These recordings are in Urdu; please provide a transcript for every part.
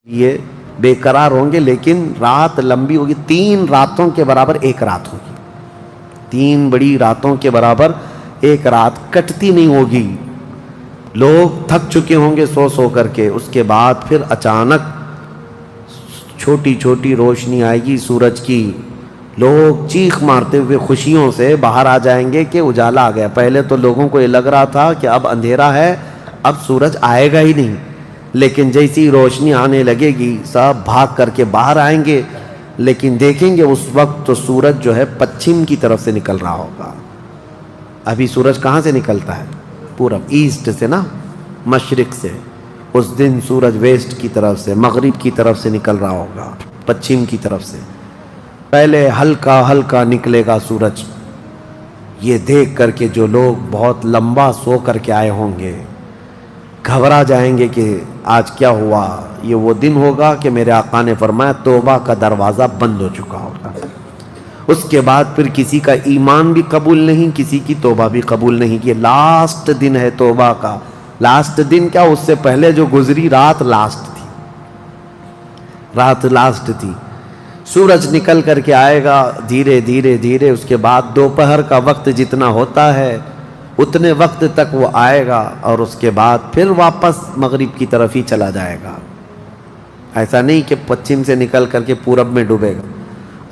یہ بے قرار ہوں گے، لیکن رات لمبی ہوگی، 3 راتوں کے برابر ایک رات ہوگی، 3 بڑی راتوں کے برابر ایک رات کٹتی نہیں ہوگی۔ لوگ تھک چکے ہوں گے سو سو کر کے، اس کے بعد پھر اچانک چھوٹی چھوٹی روشنی آئے گی سورج کی، لوگ چیخ مارتے ہوئے خوشیوں سے باہر آ جائیں گے کہ اجالا آ گیا۔ پہلے تو لوگوں کو یہ لگ رہا تھا کہ اب اندھیرا ہے، اب سورج آئے گا ہی نہیں، لیکن جیسی روشنی آنے لگے گی سب بھاگ کر کے باہر آئیں گے، لیکن دیکھیں گے اس وقت تو سورج جو ہے پچھم کی طرف سے نکل رہا ہوگا۔ ابھی سورج کہاں سے نکلتا ہے؟ پورب، ایسٹ سے نا، مشرق سے۔ اس دن سورج ویسٹ کی طرف سے، مغرب کی طرف سے نکل رہا ہوگا، پچھم کی طرف سے۔ پہلے ہلکا ہلکا نکلے گا سورج، یہ دیکھ کر کے جو لوگ بہت لمبا سو کر کے آئے ہوں گے گھبرا جائیں گے کہ آج کیا ہوا۔ یہ وہ دن ہوگا کہ میرے آقا نے فرمایا توبہ کا دروازہ بند ہو چکا ہوگا۔ اس کے بعد پھر کسی کا ایمان بھی قبول نہیں، کسی کی توبہ بھی قبول نہیں۔ یہ لاسٹ دن ہے توبہ کا۔ لاسٹ دن کیا، اس سے پہلے جو گزری رات لاسٹ تھی، رات لاسٹ تھی۔ سورج نکل کر کے آئے گا دھیرے دھیرے دھیرے، اس کے بعد دوپہر کا وقت جتنا ہوتا ہے اتنے وقت تک وہ آئے گا، اور اس کے بعد پھر واپس مغرب کی طرف ہی چلا جائے گا۔ ایسا نہیں کہ پچھم سے نکل کر کے پورب میں ڈوبے گا،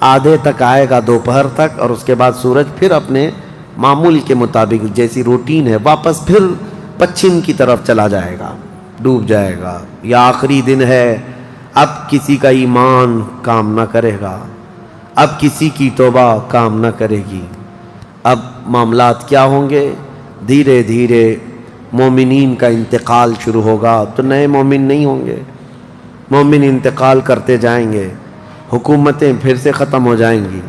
آدھے تک آئے گا دوپہر تک، اور اس کے بعد سورج پھر اپنے معمول کے مطابق جیسی روٹین ہے واپس پھر پچھم کی طرف چلا جائے گا، ڈوب جائے گا۔ یا آخری دن ہے، اب کسی کا ایمان کام نہ کرے گا، اب کسی کی توبہ کام نہ کرے گی۔ اب معاملات کیا ہوں گے؟ دھیرے دھیرے مومنین کا انتقال شروع ہوگا، تو نئے مومن نہیں ہوں گے، مومن انتقال کرتے جائیں گے، حکومتیں پھر سے ختم ہو جائیں گی۔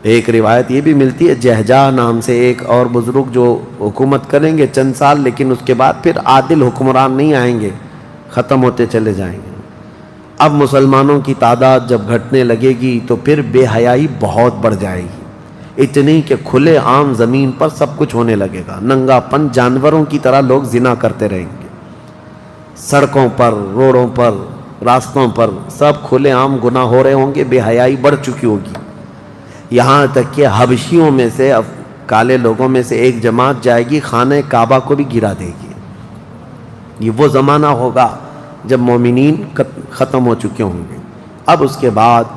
ایک روایت یہ بھی ملتی ہے، جہجہ نام سے ایک اور بزرگ جو حکومت کریں گے چند سال، لیکن اس کے بعد پھر عادل حکمران نہیں آئیں گے، ختم ہوتے چلے جائیں گے۔ اب مسلمانوں کی تعداد جب گھٹنے لگے گی تو پھر بے حیائی بہت بڑھ جائے گی، اتنی کہ کھلے عام زمین پر سب کچھ ہونے لگے گا، ننگا پن، جانوروں کی طرح لوگ زنا کرتے رہیں گے، سڑکوں پر، روڈوں پر، راستوں پر سب کھلے عام گناہ ہو رہے ہوں گے، بے حیائی بڑھ چکی ہوگی۔ یہاں تک کہ حبشیوں میں سے، کالے لوگوں میں سے ایک جماعت جائے گی خانہ کعبہ کو بھی گرا دے گی۔ یہ وہ زمانہ ہوگا جب مومنین ختم ہو چکے ہوں گے۔ اب اس کے بعد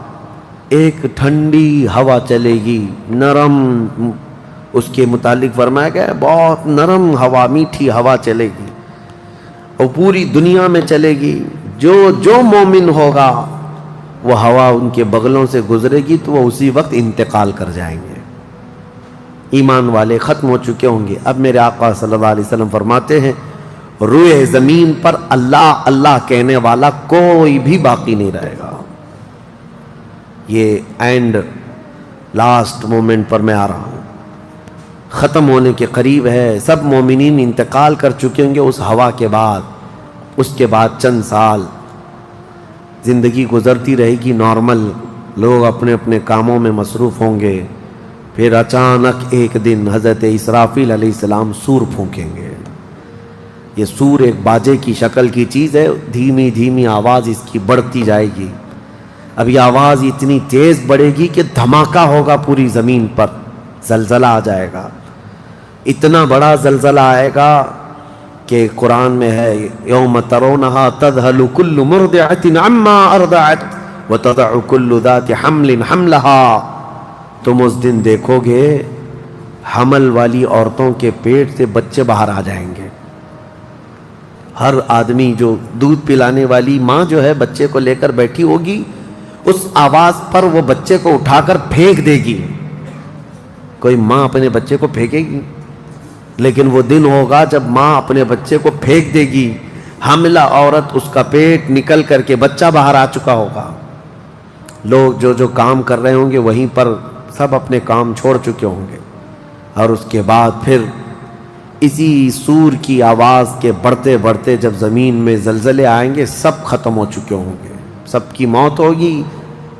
ایک ٹھنڈی ہوا چلے گی، نرم، اس کے متعلق فرمایا گیا ہے بہت نرم ہوا، میٹھی ہوا چلے گی، اور پوری دنیا میں چلے گی۔ جو مومن ہوگا وہ ہوا ان کے بغلوں سے گزرے گی تو وہ اسی وقت انتقال کر جائیں گے۔ ایمان والے ختم ہو چکے ہوں گے۔ اب میرے آقا صلی اللہ علیہ وسلم فرماتے ہیں روئے زمین پر اللہ اللہ کہنے والا کوئی بھی باقی نہیں رہے گا۔ یہ اینڈ لاسٹ مومنٹ پر میں آ رہا ہوں، ختم ہونے کے قریب ہے۔ سب مومنین انتقال کر چکے ہوں گے اس ہوا کے بعد۔ اس کے بعد چند سال زندگی گزرتی رہے گی نارمل، لوگ اپنے اپنے کاموں میں مصروف ہوں گے۔ پھر اچانک ایک دن حضرت اسرافیل علیہ السلام سور پھونکیں گے۔ یہ سور ایک باجے کی شکل کی چیز ہے، دھیمی دھیمی آواز اس کی بڑھتی جائے گی۔ اب یہ آواز اتنی تیز بڑھے گی کہ دھماکہ ہوگا پوری زمین پر، زلزلہ آ جائے گا۔ اتنا بڑا زلزلہ آئے گا کہ قرآن میں ہے یوم ترونہا تذہل کل مرضعۃ عما ارضعت وتضع کل ذات حمل حملہا۔ تم اس دن دیکھو گے حمل والی عورتوں کے پیٹ سے بچے باہر آ جائیں گے۔ ہر آدمی جو دودھ پلانے والی ماں جو ہے بچے کو لے کر بیٹھی ہوگی، اس آواز پر وہ بچے کو اٹھا کر پھینک دے گی۔ کوئی ماں اپنے بچے کو پھینکے گی؟ لیکن وہ دن ہوگا جب ماں اپنے بچے کو پھینک دے گی، حاملہ عورت اس کا پیٹ نکل کر کے بچہ باہر آ چکا ہوگا۔ لوگ جو کام کر رہے ہوں گے وہیں پر سب اپنے کام چھوڑ چکے ہوں گے، اور اس کے بعد پھر اسی سور کی آواز کے بڑھتے بڑھتے جب زمین میں زلزلے آئیں گے سب ختم ہو چکے ہوں گے، سب کی موت ہوگی۔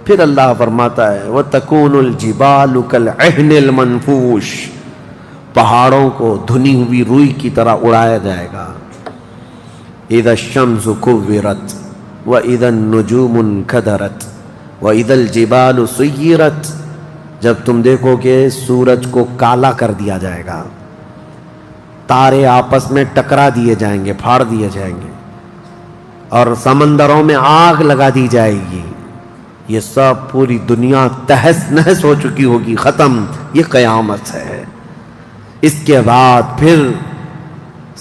پھر اللہ فرماتا ہے وَتَكُونُ الْجِبَالُ كَالْعِهْنِ الْمَنْفُوشِ، پہاڑوں کو دھنی ہوئی روئی کی طرح اڑایا جائے گا۔ اِذَا الشَّمْسُ كُوِّرَتْ، وَإِذَا النُّجُومُ انْكَدَرَتْ وَإِذَا الْجِبَالُ سُيِّرَتْ، جب تم دیکھو کہ سورج کو کالا کر دیا جائے گا، تارے آپس میں ٹکرا دیے جائیں گے، پھاڑ دیے جائیں گے، اور سمندروں میں آگ لگا دی جائے گی، یہ سب پوری دنیا تہس نہس ہو چکی ہوگی، ختم، یہ قیامت ہے۔ اس کے بعد پھر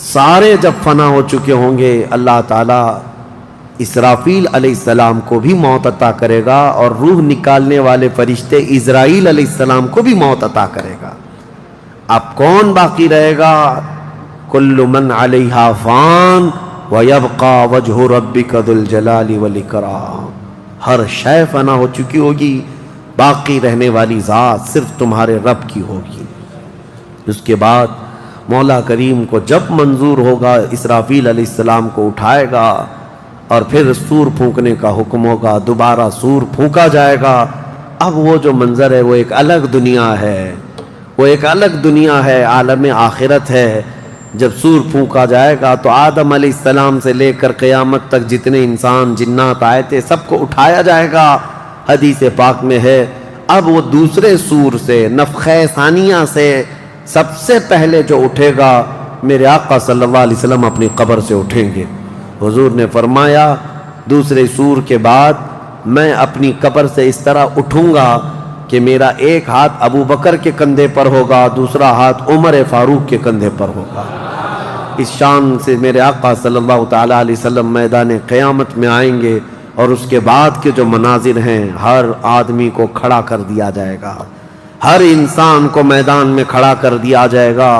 سارے جب فنا ہو چکے ہوں گے، اللہ تعالیٰ اسرافیل علیہ السلام کو بھی موت عطا کرے گا، اور روح نکالنے والے فرشتے اسرائیل علیہ السلام کو بھی موت عطا کرے گا۔ اب کون باقی رہے گا؟ کل من علیہا فان ویبقى وجہ ربک ذو الجلال والاکرام، ہر شے فنا ہو چکی ہوگی، باقی رہنے والی ذات صرف تمہارے رب کی ہوگی۔ اس کے بعد مولا کریم کو جب منظور ہوگا، اسرافیل علیہ السلام کو اٹھائے گا، اور پھر سور پھونکنے کا حکم ہوگا، دوبارہ سور پھونکا جائے گا۔ اب وہ جو منظر ہے وہ ایک الگ دنیا ہے، وہ ایک الگ دنیا ہے، عالم آخرت ہے۔ جب سور پھونکا جائے گا تو آدم علیہ السلام سے لے کر قیامت تک جتنے انسان جنات آئے تھے سب کو اٹھایا جائے گا۔ حدیث پاک میں ہے اب وہ دوسرے سور سے، نفخہ ثانیہ سے سب سے پہلے جو اٹھے گا میرے آقا صلی اللہ علیہ وسلم اپنی قبر سے اٹھیں گے۔ حضور نے فرمایا دوسرے سور کے بعد میں اپنی قبر سے اس طرح اٹھوں گا کہ میرا ایک ہاتھ ابو بکر کے کندھے پر ہوگا، دوسرا ہاتھ عمر فاروق کے کندھے پر ہوگا۔ اس شان سے میرے آقا صلی اللہ تعالیٰ علیہ وسلم میدان قیامت میں آئیں گے، اور اس کے بعد کے جو مناظر ہیں، ہر آدمی کو کھڑا کر دیا جائے گا، ہر انسان کو میدان میں کھڑا کر دیا جائے گا،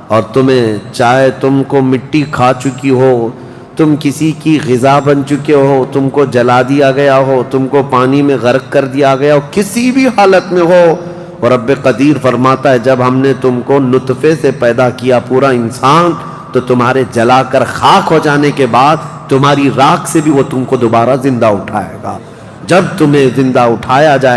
اور تمہیں چاہے تم کو مٹی کھا چکی ہو، تم کسی کی غذا بن چکے ہو، تم کو جلا دیا گیا ہو، تم کو پانی میں غرق کر دیا گیا ہو، کسی بھی حالت میں ہو، اور رب قدیر فرماتا ہے جب ہم نے تم کو نطفے سے پیدا کیا پورا انسان، تو تمہارے جلا کر خاک ہو جانے کے بعد تمہاری راکھ سے بھی وہ تم کو دوبارہ زندہ اٹھائے گا۔ جب تمہیں زندہ اٹھایا جائے